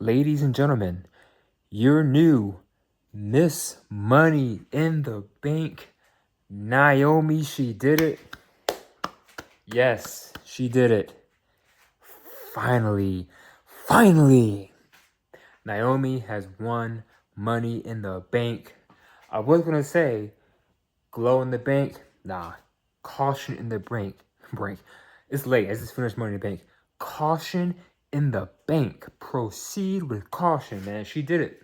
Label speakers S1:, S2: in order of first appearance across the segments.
S1: ladies and gentlemen, your new Miss Money in the Bank, Naomi. She did it. Yes, she did it. Finally, Naomi has won Money in the Bank. I was gonna say Glow in the Bank. Nah, Caution in the Bank. It's late. I just finished Money in the Bank. Caution in the Bank. Proceed with caution, man. She did it.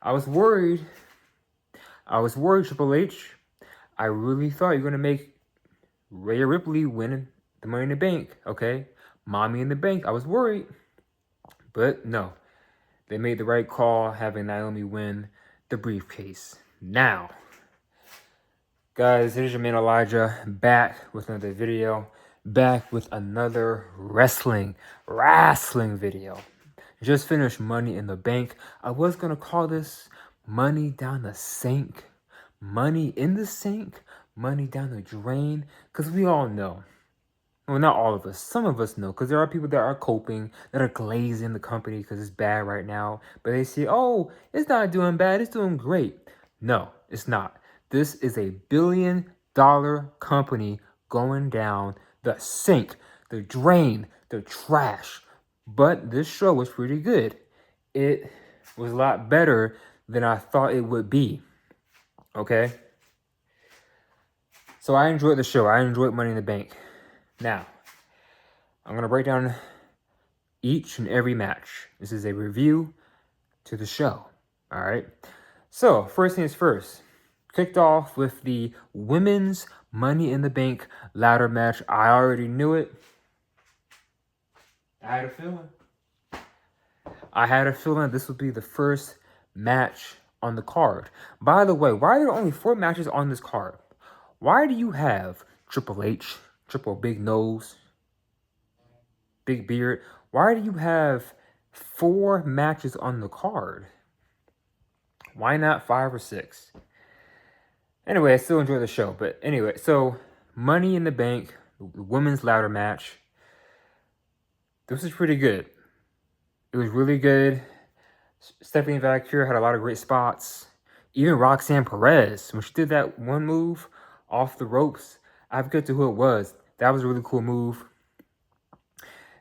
S1: I was worried, Triple H. I really thought you were gonna make Rhea Ripley win the Money in the Bank. Okay, Mommy in the Bank. I was worried, but no, they made the right call, having Naomi win the briefcase. Now, guys, here's your man Elijah, back with another video, back with another wrestling video. Just finished Money in the Bank. I was gonna call this Money Down the Sink, Money in the Sink, Money Down the Drain, because we all know. Well, not all of us. Some of us know, because there are people that are coping, that are glazing the company because it's bad right now. But they say, oh, it's not doing bad, it's doing great. No, it's not. This is a billion-dollar company going down the sink, the drain, the trash. But this show was pretty good. It was a lot better than I thought it would be. Okay? So I enjoyed the show. I enjoyed Money in the Bank. Now, I'm going to break down each and every match. This is a review to the show. All right? So, first things first. Kicked off with the Women's Money in the Bank ladder match. I already knew it. I had a feeling this would be the first match on the card. By the way, why are there only 4 matches on this card? Why do you have Triple H, Triple Big Nose, Big Beard? Why do you have 4 matches on the card? Why not 5 or 6? Anyway, I still enjoy the show. But anyway, so Money in the Bank, the women's ladder match. This was pretty good. It was really good. Stephanie Valkyrie had a lot of great spots. Even Roxanne Perez, when she did that one move off the ropes, I forget to who it was. That was a really cool move.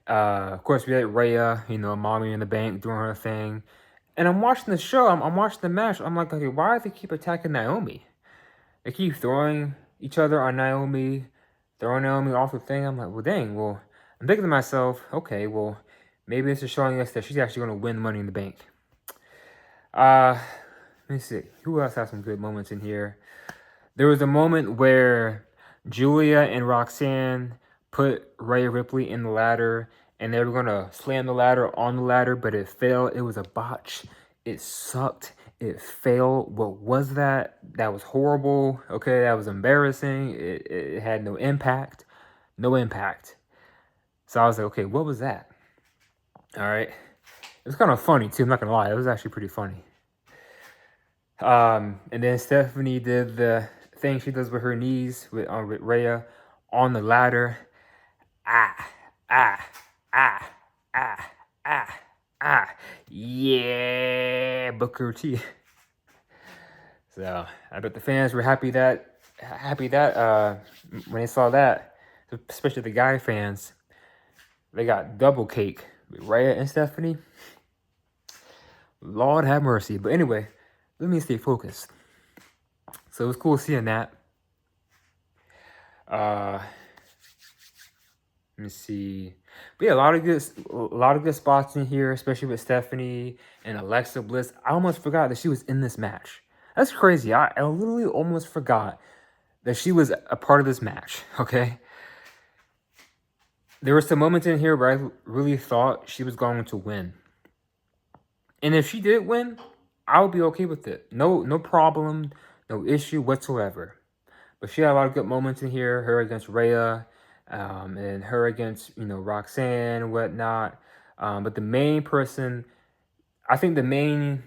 S1: Of course, we had Rhea, Mommy in the Bank doing her thing. And I'm watching the show. I'm watching the match. I'm like, okay, why do they keep attacking Naomi? They keep throwing each other on Naomi, throwing Naomi off the thing. I'm like, well, dang. Well, I'm thinking to myself, okay, well, maybe this is showing us that she's actually going to win Money in the Bank. Let me see. Who else has some good moments in here? There was a moment where Julia and Roxanne put Rhea Ripley in the ladder, and they were going to slam the ladder on the ladder, but it failed. It was a botch. It sucked. It failed. What was that? That was horrible. Okay, that was embarrassing. It had no impact. No impact. So I was like, okay, what was that? All right. It was kind of funny, too. I'm not going to lie. It was actually pretty funny. And then Stephanie did the thing she does with her knees with Rhea on the ladder. Yeah, Booker T. So I bet the fans were happy that when they saw that, especially the guy fans, they got double cake with Rhea and Stephanie. Lord have mercy. But anyway, let me stay focused. So it was cool seeing that. Let me see. But yeah, a lot of good spots in here, especially with Stephanie and Alexa Bliss. I almost forgot that she was in this match. That's crazy. I literally almost forgot that she was a part of this match. Okay. There were some moments in here where I really thought she was going to win. And if she did win, I would be okay with it. No problem, no issue whatsoever. But she had a lot of good moments in here. Her against Rhea, and her against Roxanne and whatnot. But the main person, I think the main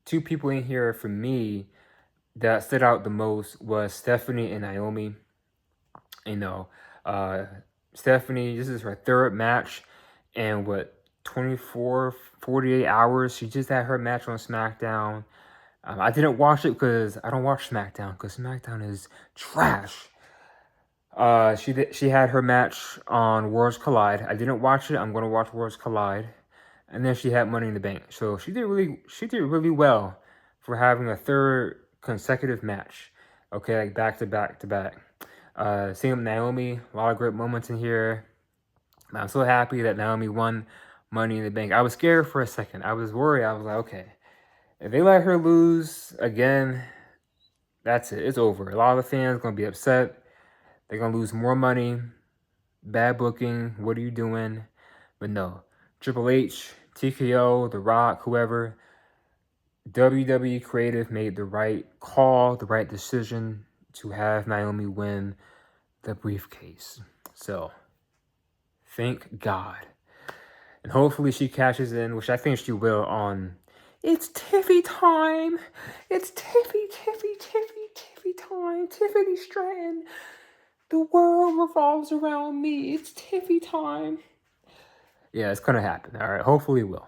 S1: 2 people in here for me that stood out the most was Stephanie and Naomi. Stephanie, this is her 3rd match, and what, 24, 48 hours. She just had her match on SmackDown. I didn't watch it because I don't watch SmackDown because SmackDown is trash. She had her match on Worlds Collide. I didn't watch it. I'm gonna watch Worlds Collide, and then she had Money in the Bank. So she did really well for having a third consecutive match. Okay, like back to back to back. Same with Naomi. A lot of great moments in here. I'm so happy that Naomi won Money in the Bank. I was scared for a second. I was worried. I was like, okay, if they let her lose again, that's it. It's over. A lot of the fans gonna be upset. They're gonna lose more money. Bad booking. What are you doing? But no, Triple H, TKO, The Rock, whoever, WWE Creative made the right call, the right decision to have Naomi win the briefcase. So, thank God. And hopefully she cashes in, which I think she will, on It's Tiffy time. It's Tiffy time. Tiffany Stratton. The world revolves around me. It's Tiffy time. Yeah, it's gonna happen. All right, hopefully it will.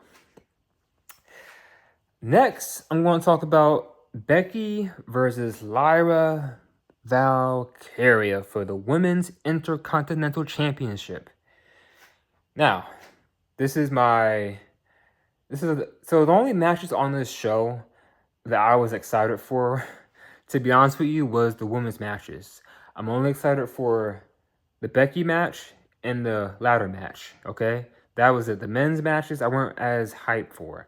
S1: Next, I'm going to talk about Becky versus Lyra Valkyria for the Women's Intercontinental Championship. Now, so the only matches on this show that I was excited for, to be honest with you, was the women's matches. I'm only excited for the Becky match and the ladder match, okay? That was it. The men's matches I weren't as hyped for.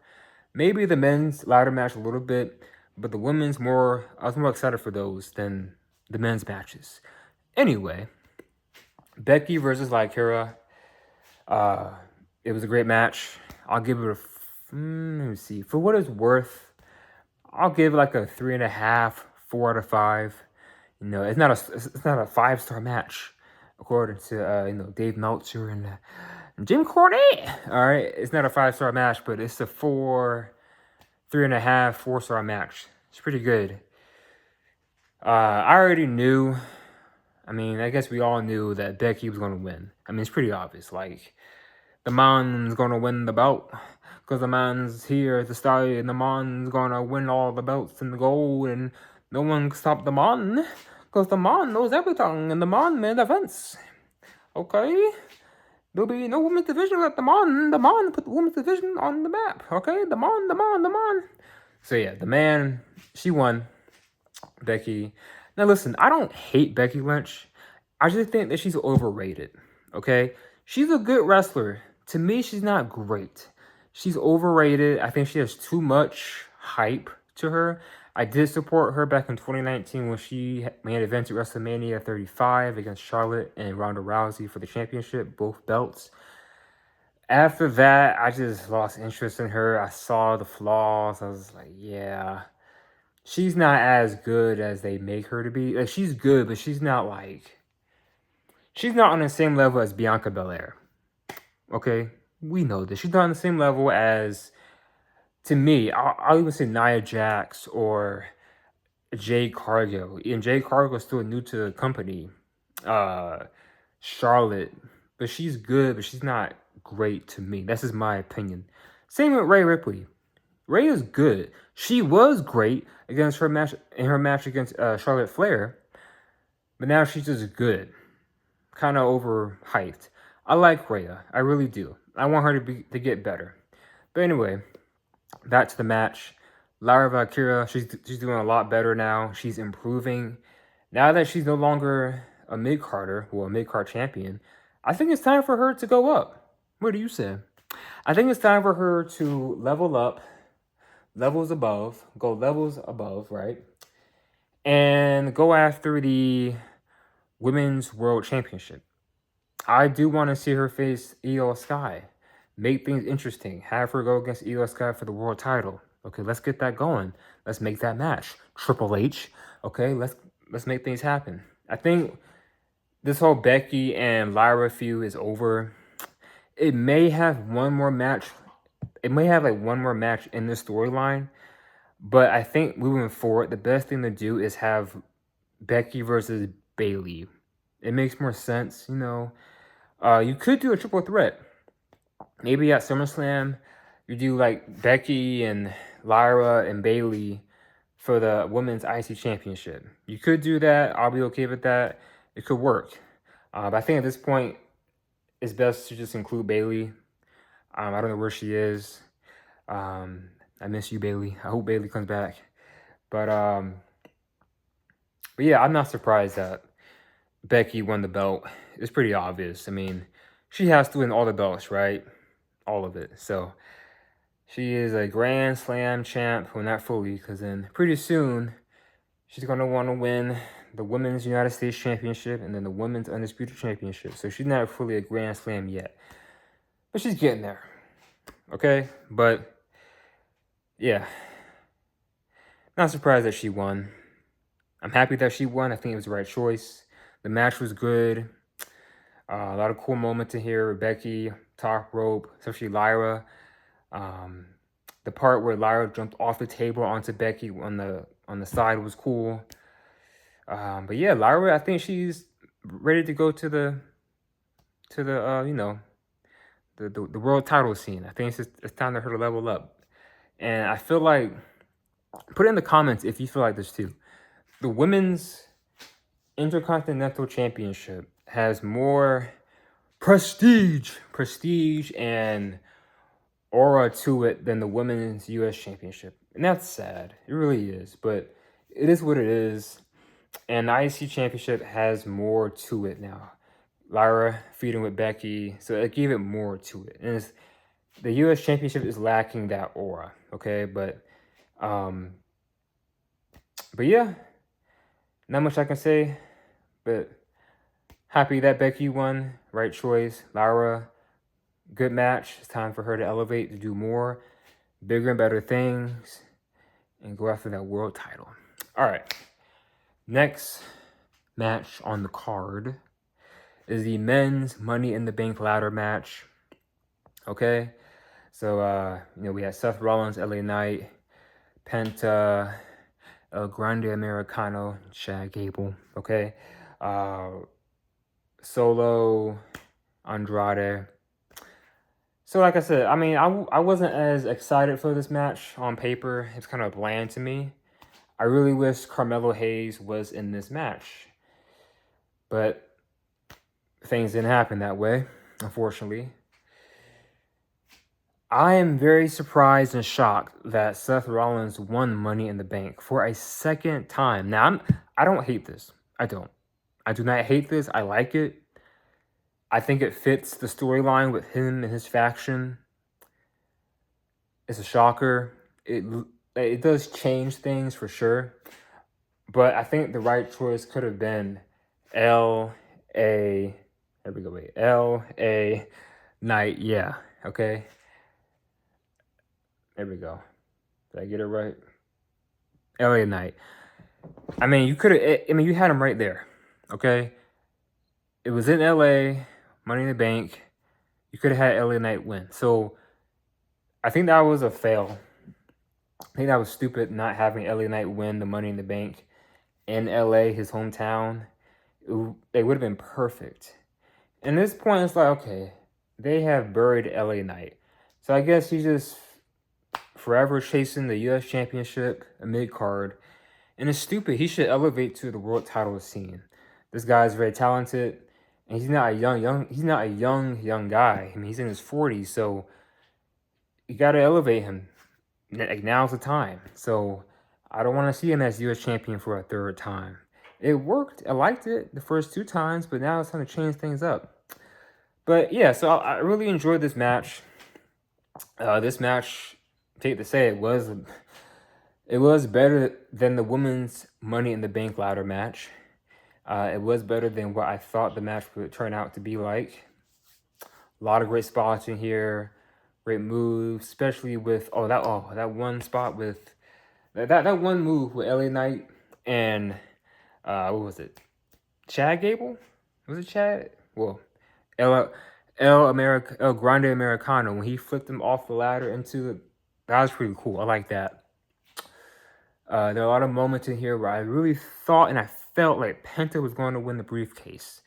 S1: Maybe the men's ladder match a little bit, but the women's I was more excited for those than the men's matches. Anyway, Becky versus Valkyria. It was a great match. I'll give it let me see. For what it's worth, I'll give it like a 3.5, 4 out of 5. You know, it's not a 5-star match, according to Dave Meltzer and Jim Cornette. All right, it's not a 5-star match, but it's a 3.5, 4-star match. It's pretty good. I already knew. I mean, I guess we all knew that Becky was going to win. I mean, it's pretty obvious. Like, the man's going to win the belt because the man's here to stay, and the man's going to win all the belts and the gold, and no one can stop the man because the man knows everything, and the man made a fence. Okay? There'll be no women's division without the man put the women's division on the map. Okay? The man. So yeah, the man, she won. Becky. Now listen, I don't hate Becky Lynch. I just think that she's overrated. Okay? She's a good wrestler. To me, she's not great. She's overrated. I think she has too much hype to her. I did support her back in 2019 when she main evented WrestleMania 35 against Charlotte and Ronda Rousey for the championship, both belts. After that, I just lost interest in her. I saw the flaws. I was like, yeah, she's not as good as they make her to be. Like, she's good, but she's not on the same level as Bianca Belair. Okay? We know this. She's not on the same level as, to me, I'll even say Nia Jax or Jade Cargill. And Jade Cargill is still new to the company. Charlotte. But she's good, but she's not great to me. That's just my opinion. Same with Rhea Ripley. Rhea is good. She was great against her match against Charlotte Flair. But now she's just good. Kind of overhyped. I like Rhea. I really do. I want her to get better. But anyway, back to the match. Lyra Valkyria, she's doing a lot better now. She's improving. Now that she's no longer a mid-carder, a mid-card champion, I think it's time for her to go up. What do you say? I think it's time for her to level up, go levels above, right? And go after the Women's World Championship. I do want to see her face Io Sky. Make things interesting. Have her go against Io Sky for the world title. Okay, let's get that going. Let's make that match. Triple H. Okay, let's make things happen. I think this whole Becky and Lyra feud is over. It may have one more match. It may have like one more match in the storyline. But I think moving forward, the best thing to do is have Becky versus Bayley. It makes more sense, you know. You could do a triple threat. maybe at SummerSlam, you do like Becky and Lyra and Bailey for the women's IC championship. You could do that. I'll be okay with that. It could work. But I think at this point, it's best to just include Bailey. I don't know where she is. I miss you, Bailey. I hope Bailey comes back. But yeah, I'm not surprised that Becky won the belt. It's pretty obvious. I mean, she has to win all the belts, right? All of it. So she is a Grand Slam champ. Well, not fully, because then pretty soon she's going to want to win the Women's United States Championship and then the Women's Undisputed Championship. So she's not fully a Grand Slam yet. But she's getting there. Okay? But, yeah. Not surprised that she won. I'm happy that she won. I think it was the right choice. The match was good. A lot of cool moments in here. Becky, top rope, especially Lyra. The part where Lyra jumped off the table onto Becky on the side was cool. But yeah, Lyra, I think she's ready to go to the the world title scene. I think it's time for her to level up. And I feel like, put it in the comments if you feel like this too. The women's Intercontinental Championship has more prestige and aura to it than the women's U.S. Championship. And that's sad. It really is. But it is what it is. And the IC Championship has more to it now. Lyra feuding with Becky, so it gave it more to it. And the U.S. Championship is lacking that aura, okay? But yeah, not much I can say. But happy that Becky won. Right choice. Lyra, good match. It's time for her to elevate, to do more, bigger and better things, and go after that world title. All right. Next match on the card is the men's Money in the Bank ladder match. Okay? So, we had Seth Rollins, LA Knight, Penta, El Grande Americano, Chad Gable. Okay? Solo, Andrade. So, like I said, I mean, I wasn't as excited for this match on paper. It's kind of bland to me. I really wish Carmelo Hayes was in this match. But things didn't happen that way, unfortunately. I am very surprised and shocked that Seth Rollins won Money in the Bank for a second time. Now, I don't hate this. I don't. I do not hate this. I like it. I think it fits the storyline with him and his faction. It's a shocker. It does change things for sure. But I think the right choice could have been L.A. There we go. Wait. L.A. Knight. Yeah. Okay. There we go. Did I get it right? LA Knight. I mean, you could have. I mean, you had him right there. Okay. It was in LA. Money in the Bank. You could have had LA Knight win. So I think that was a fail. I think that was stupid not having LA Knight win the Money in the Bank in LA, his hometown. They would have been perfect. And this point, it's like, okay, they have buried LA Knight. So I guess he's just forever chasing the U.S. Championship, a mid-card. And it's stupid. He should elevate to the world title scene. This guy is very talented. And he's not a young guy. I mean, he's in his 40s, so you got to elevate him. Like, now's the time. So I don't want to see him as U.S. champion for a third time. It worked. I liked it the first two times, but now it's time to change things up. But yeah, so I really enjoyed this match. This match, take to say, it was better than the women's Money in the Bank ladder match. It was better than what I thought the match would turn out to be like. A lot of great spots in here, great moves, especially with that one spot with that one move with LA Knight and what was it? Chad Gable? Was it Chad? Well, El Grande Americano, when he flipped him off the ladder that was pretty cool. I like that. There are a lot of moments in here where I really thought and I felt like Penta was going to win the briefcase.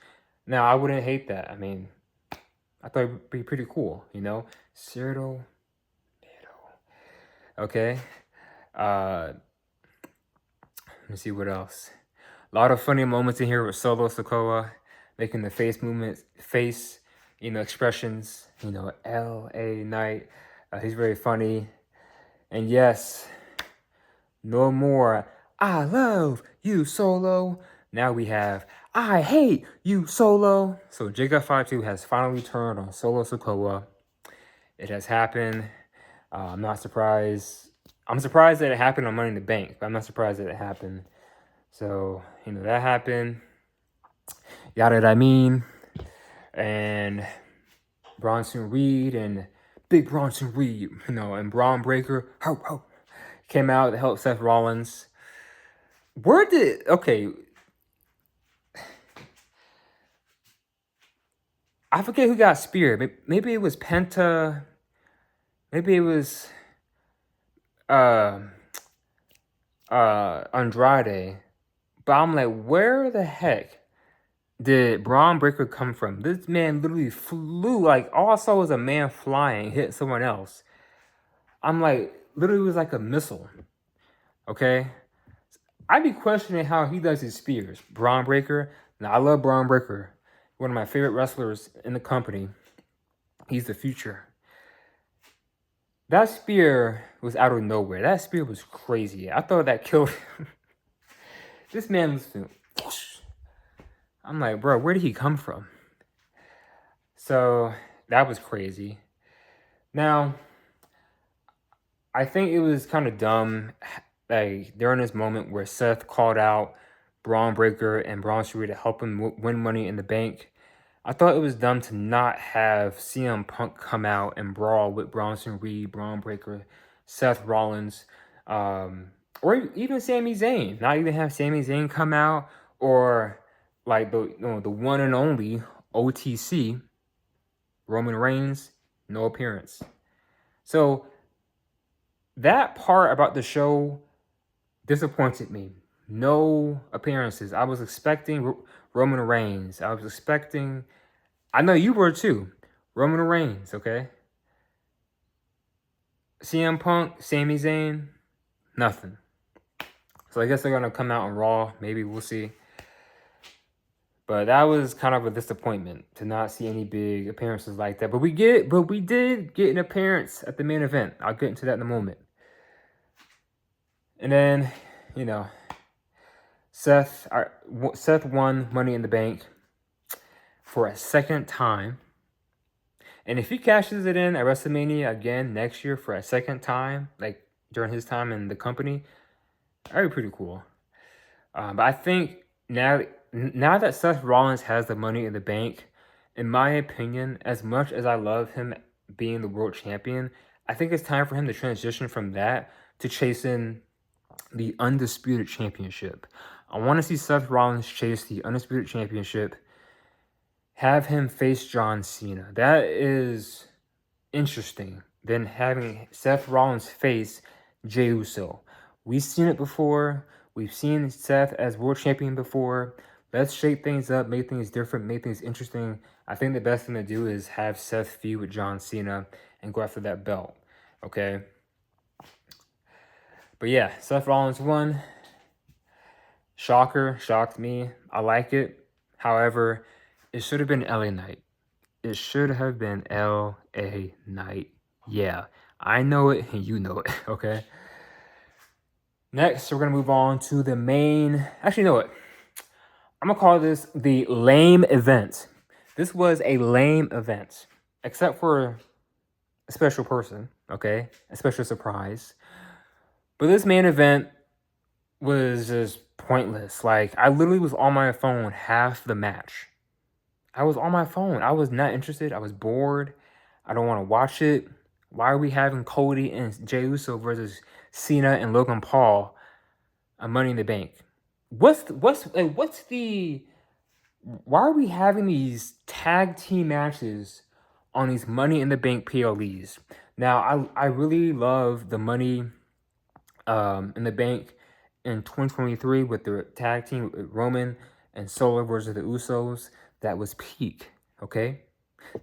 S1: Now, I wouldn't hate that. I mean, I thought it'd be pretty cool, Cyril Middle. Okay. Uh, let me see what else. A lot of funny moments in here with Solo Sokoa making the face, expressions, L.A. Knight. He's very funny. And yes, no more, I love you, Solo. Now we have, I hate you, Solo. So Jacob Fatu has finally turned on Solo Sokoa. It has happened. I'm not surprised. I'm surprised that it happened on Money in the Bank, but I'm not surprised that it happened. So, that happened. Yada I mean. And Bronson Reed and Big Bronson Reed, and Braun Breaker, came out to help Seth Rollins. Okay, I forget who got speared. Maybe it was Penta. Maybe it was Andrade. But I'm like, where the heck did Braun Breaker come from? This man literally flew. Like, all I saw was a man flying, hit someone else. I'm like, literally was like a missile. Okay? I'd be questioning how he does his spears. Braun Breaker. Now, I love Braun Breaker. One of my favorite wrestlers in the company. He's the future. That spear was out of nowhere. That spear was crazy. I thought that killed him. This man was... I'm like, bro, where did he come from? So, that was crazy. Now, I think it was kind of dumb, like, during this moment where Seth called out Braun Breaker and Bronson Reed to help him win Money in the Bank. I thought it was dumb to not have CM Punk come out and brawl with Bronson Reed, Braun Breaker, Seth Rollins, or even Sami Zayn. Not even have Sami Zayn come out, or like the one and only OTC, Roman Reigns, no appearance. So that part about the show disappointed me. No appearances. I was expecting Roman Reigns. I was expecting... I know you were too. Roman Reigns, okay? CM Punk, Sami Zayn, nothing. So I guess they're going to come out on Raw. Maybe we'll see. But that was kind of a disappointment to not see any big appearances like that. But we did get an appearance at the main event. I'll get into that in a moment. And then, Seth won Money in the Bank for a second time. And if he cashes it in at WrestleMania again next year for a second time, like during his time in the company, that'd be pretty cool. But I think now that Seth Rollins has the Money in the Bank, in my opinion, as much as I love him being the world champion, I think it's time for him to transition from that to chasing the Undisputed Championship. I want to see Seth Rollins chase the Undisputed Championship, have him face John Cena. That is interesting than having Seth Rollins face Jey Uso. We've seen it before. We've seen Seth as world champion before. Let's shake things up, make things different, make things interesting. I think the best thing to do is have Seth feud with John Cena and go after that belt. Okay? But yeah, Seth Rollins won. Shocker, shocked me. I like it. However, it should have been LA Knight. It should have been LA Knight. Yeah, I know it and you know it, okay? Next, we're going to move on to the main... Actually, you know what? I'm going to call this the lame event. This was a lame event, except for a special person, okay? A special surprise. But this main event was just pointless. Like, I literally was on my phone half the match. I was on my phone. I was not interested. I was bored. I don't want to watch it. Why are we having Cody and Jey Uso versus Cena and Logan Paul on Money in the Bank? Why are we having these tag team matches on these Money in the Bank PLEs? Now, I really love the Money in the Bank in 2023 with the tag team with Roman and Solo versus the Usos. That was peak, okay?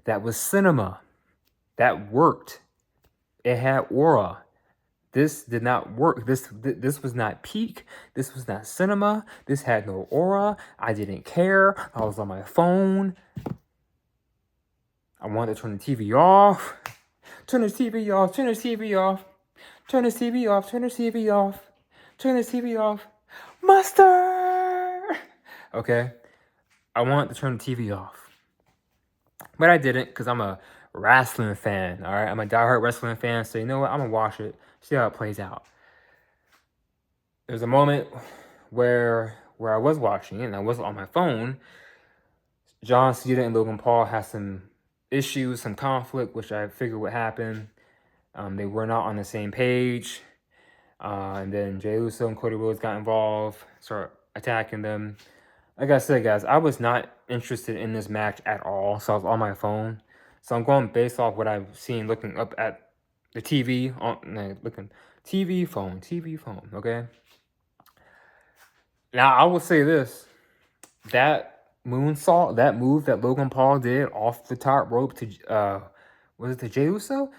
S1: That was cinema. That worked. It had aura. This did not work. This was not peak. This was not cinema. This had no aura. I didn't care. I was on my phone. I wanted to turn the TV off. Turn the TV off. Turn the TV off. Turn the TV off. Turn the TV off. Turn the TV off. Mustard! Okay. I wanted to turn the TV off. But I didn't because I'm a wrestling fan. All right. I'm a diehard wrestling fan. So you know what? I'm going to watch it. See how it plays out. There's a moment where I was watching it and I was on my phone. John Cena and Logan Paul had some issues, some conflict, which I figured would happen. They were not on the same page. And then Jey Uso and Cody Rhodes got involved, started attacking them. Like I said, guys, I was not interested in this match at all, so I was on my phone. So I'm going based off what I've seen looking up at the TV, looking TV, phone, okay? Now, I will say this. That moonsault, that move that Logan Paul did off the top rope to, was it to Jey Uso?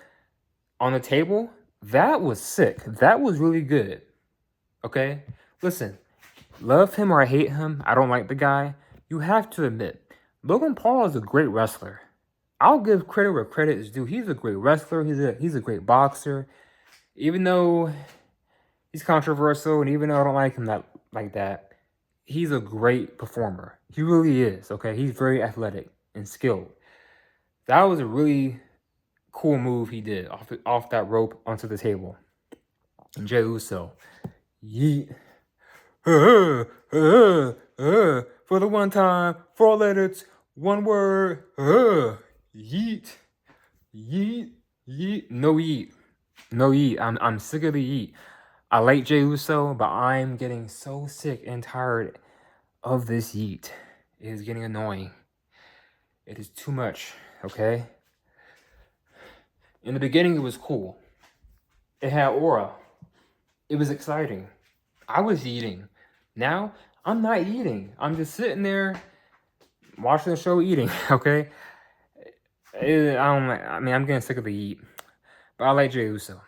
S1: On the table, that was sick. That was really good. Okay? Listen, love him or I hate him, I don't like the guy. You have to admit, Logan Paul is a great wrestler. I'll give credit where credit is due. He's a great wrestler. He's a great boxer. Even though he's controversial and even though I don't like him like that, he's a great performer. He really is, okay? He's very athletic and skilled. That was a really cool move he did off that rope onto the table. And Jey Uso, yeet. For the one time, 4 letters, 1 word, yeet. Yeet. Yeet. No yeet. No yeet. I'm sick of the yeet. I like Jey Uso, but I'm getting so sick and tired of this yeet. It is getting annoying. It is too much, okay? In the beginning, it was cool. It had aura. It was exciting. I was eating. Now, I'm not eating. I'm just sitting there watching the show eating, okay? I'm getting sick of the eat. But I like Jey Uso.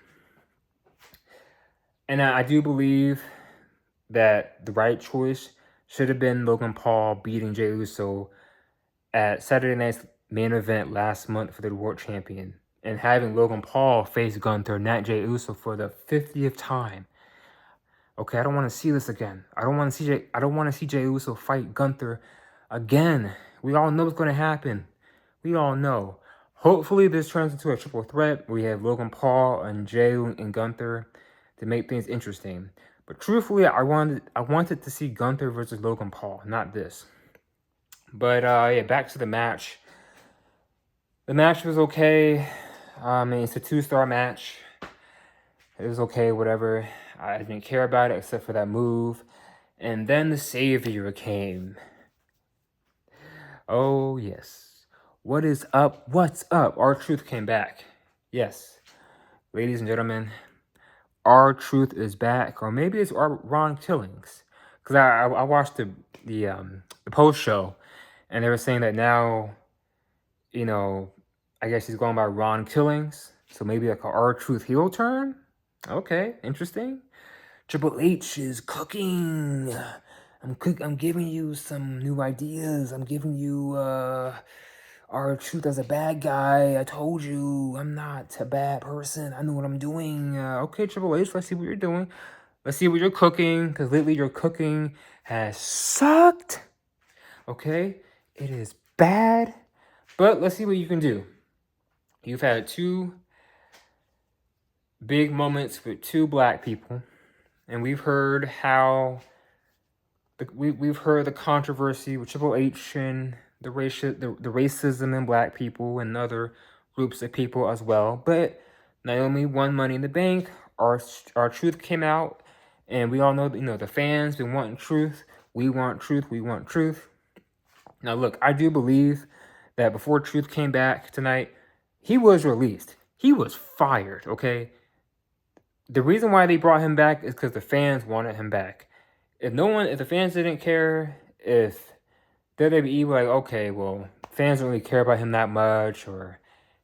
S1: And I do believe that the right choice should have been Logan Paul beating Jey Uso at Saturday Night's main event last month for the World Champion. And having Logan Paul face Gunther, not Jey Uso, for the 50th time. Okay, I don't want to see this again. I don't want to see Jey Uso fight Gunther again. We all know what's going to happen. We all know. Hopefully, this turns into a triple threat. We have Logan Paul and Jey and Gunther to make things interesting. But truthfully, I wanted to see Gunther versus Logan Paul, not this. But yeah, back to the match. The match was okay. It's a 2-star match. It was okay, whatever. I didn't care about it except for that move. And then the Savior came. Oh, yes. What is up? What's up? R-Truth came back. Yes. Ladies and gentlemen, R-Truth is back. Or maybe it's Ron Killings. Because I watched the post show. And they were saying that now, you know, I guess he's going by Ron Killings. So maybe like a R-Truth heel turn? Okay, interesting. Triple H is cooking. I'm giving you some new ideas. I'm giving you R-Truth as a bad guy. I told you I'm not a bad person. I know what I'm doing. Okay, Triple H, let's see what you're doing. Let's see what you're cooking. Because lately your cooking has sucked. Okay? It is bad. But let's see what you can do. You've had 2 big moments with 2 black people. And we've heard how we've heard the controversy with Triple H and the racism in black people and other groups of people as well. But Naomi won Money in the Bank. R-Truth came out, and we all know that, the fans been wanting truth. We want truth. We want truth. Now look, I do believe that before Truth came back tonight, he was released. He was fired. Okay. The reason why they brought him back is because the fans wanted him back. If the fans didn't care, if WWE were like, okay, well, fans don't really care about him that much, or,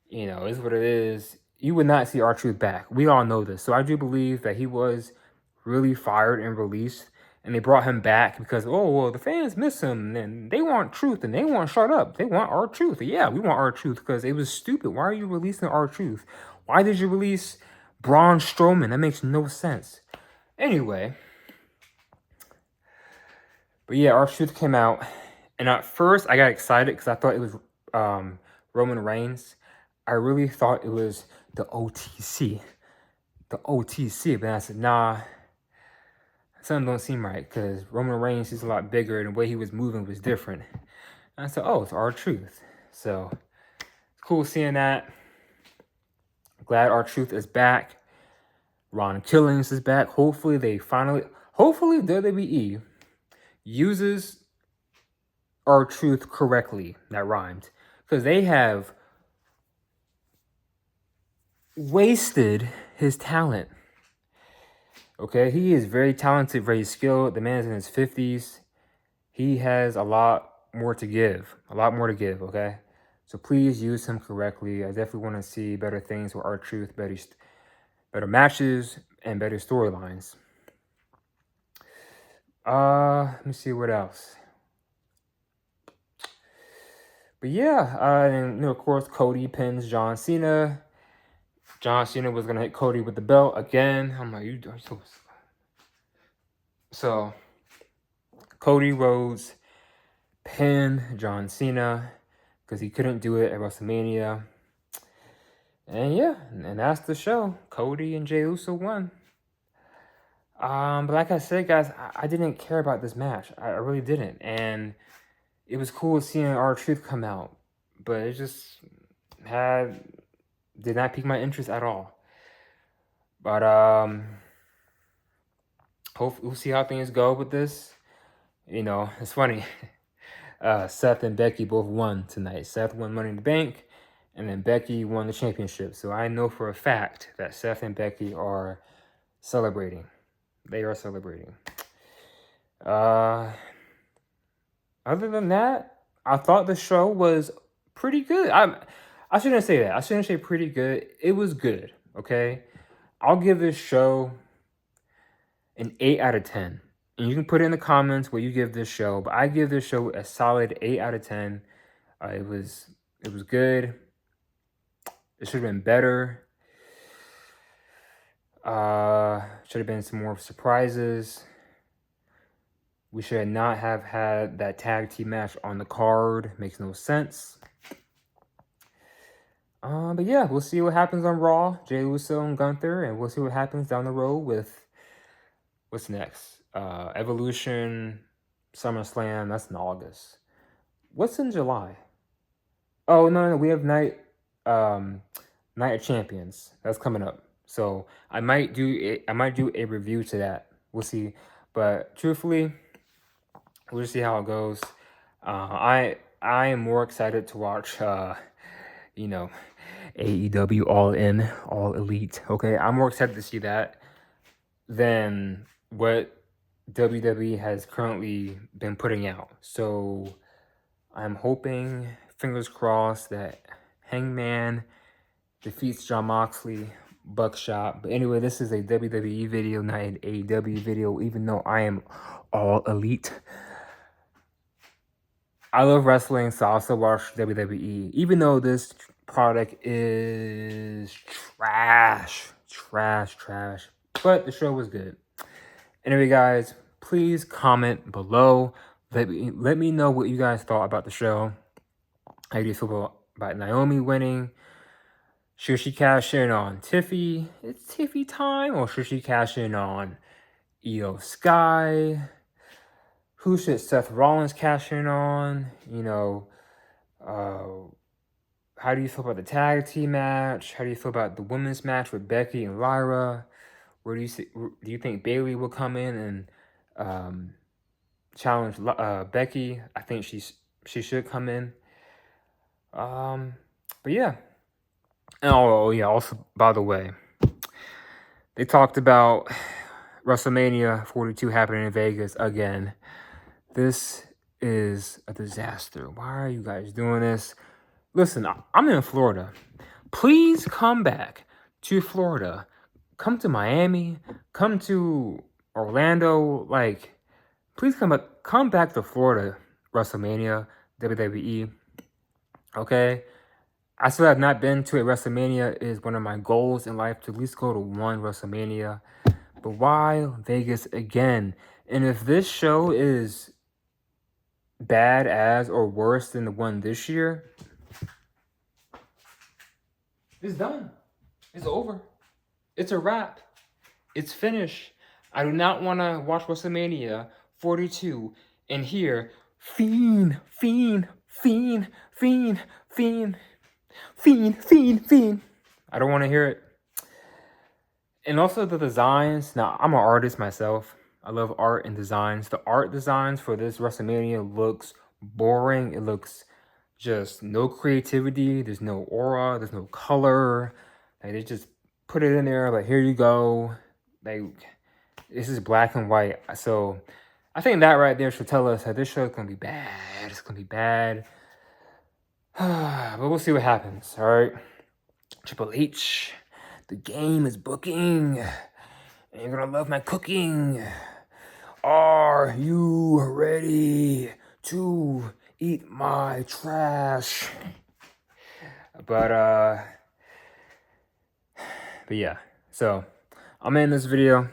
S1: you know, is what it is, you would not see R-Truth back. We all know this. So I do believe that he was really fired and released, and they brought him back because, oh, well, the fans miss him, and they want truth, and they want shut up. They want R-Truth. Yeah, we want R-Truth because it was stupid. Why are you releasing R-Truth? Why did you release Braun Strowman? That makes no sense. Anyway, but yeah, R-Truth came out, and at first I got excited because I thought it was Roman Reigns. I really thought it was the OTC. The OTC, but I said, nah, something don't seem right because Roman Reigns is a lot bigger and the way he was moving was different. And I said, oh, it's R-Truth. So it's cool seeing that. Glad R-Truth is back. Ron Killings is back. Hopefully WWE uses R-Truth correctly. That rhymed. Because they have wasted his talent. Okay, he is very talented, very skilled. The man is in his 50s. He has a lot more to give. Okay? So please use him correctly. I definitely want to see better things with R-Truth, better matches, and better storylines. Let me see what else. But yeah, and, you know, of course, Cody pins John Cena. John Cena was going to hit Cody with the belt again. I'm like, you are so Cody Rhodes pinned John Cena because he couldn't do it at WrestleMania. And yeah, and that's the show. Cody and Jey Uso won. But like I said, guys, I didn't care about this match. I really didn't. And it was cool seeing R-Truth come out. But it just did not pique my interest at all. But hopefully we'll see how things go with this. You know, it's funny. Seth and Becky both won tonight. Seth won Money in the Bank, and then Becky won the championship. So I know for a fact that Seth and Becky are celebrating. They are celebrating. Other than that, I thought the show was pretty good. I shouldn't say that. I shouldn't say pretty good. It was good, okay? I'll give this show an 8 out of 10. And you can put it in the comments what you give this show, but I give this show a solid 8 out of 10. It was good. It should have been better. Should have been some more surprises. We should not have had that tag team match on the card. Makes no sense. But yeah, we'll see what happens on Raw. Jey Uso and Gunther, and we'll see what happens down the road with what's next. Evolution, SummerSlam. That's in August. What's in July? Oh no, we have Night of Champions. That's coming up. So I might do a review to that. We'll see. But truthfully, we'll just see how it goes. I am more excited to watch you know, AEW All In, All Elite. Okay, I'm more excited to see that than what WWE has currently been putting out. So I'm hoping, fingers crossed, that Hangman defeats Jon Moxley, Buckshot. But anyway, this is a WWE video, not an AEW video, even though I am All Elite. I love wrestling, so I also watch WWE, even though this product is trash. But the show was good. Anyway, guys, please comment below. Let me know what you guys thought about the show. How do you feel about Naomi winning? Should she cash in on Tiffy? It's Tiffy time. Or should she cash in on Io Sky? Who should Seth Rollins cash in on? You know, how do you feel about the tag team match? How do you feel about the women's match with Becky and Lyra? Where do you think Bayley will come in and challenge Becky? I think she should come in. But yeah. Oh yeah. Also, by the way, they talked about WrestleMania 42 happening in Vegas again. This is a disaster. Why are you guys doing this? Listen, I'm in Florida. Please come back to Florida. Come to Miami. Come to Orlando. Like, please come back to Florida. WrestleMania, WWE. Okay? I still have not been to a WrestleMania. It is one of my goals in life to at least go to one WrestleMania. But why Vegas again? And if this show is bad as or worse than the one this year, it's done. It's over. It's a wrap. It's finished. I do not want to watch WrestleMania 42 and hear Fiend, Fiend, Fiend, Fiend, Fiend, Fiend, Fiend, Fiend. I don't want to hear it. And also the designs. Now, I'm an artist myself. I love art and designs. The art designs for this WrestleMania looks boring. It looks just no creativity. There's no aura. There's no color. Like, they just put it in there. Like, here you go. Like, this is black and white. So I think that right there should tell us that this show is going to be bad. It's going to be bad. But we'll see what happens. All right. Triple H. The game is booking, and you're gonna love my cooking. Are you ready to eat my trash? But yeah. So I'm in this video.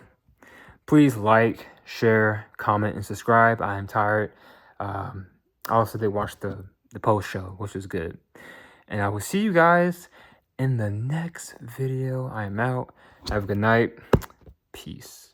S1: Please like, share, comment, and subscribe. I am tired. I also did watch the post show, which was good. And I will see you guys in the next video. I am out. Have a good night. Peace.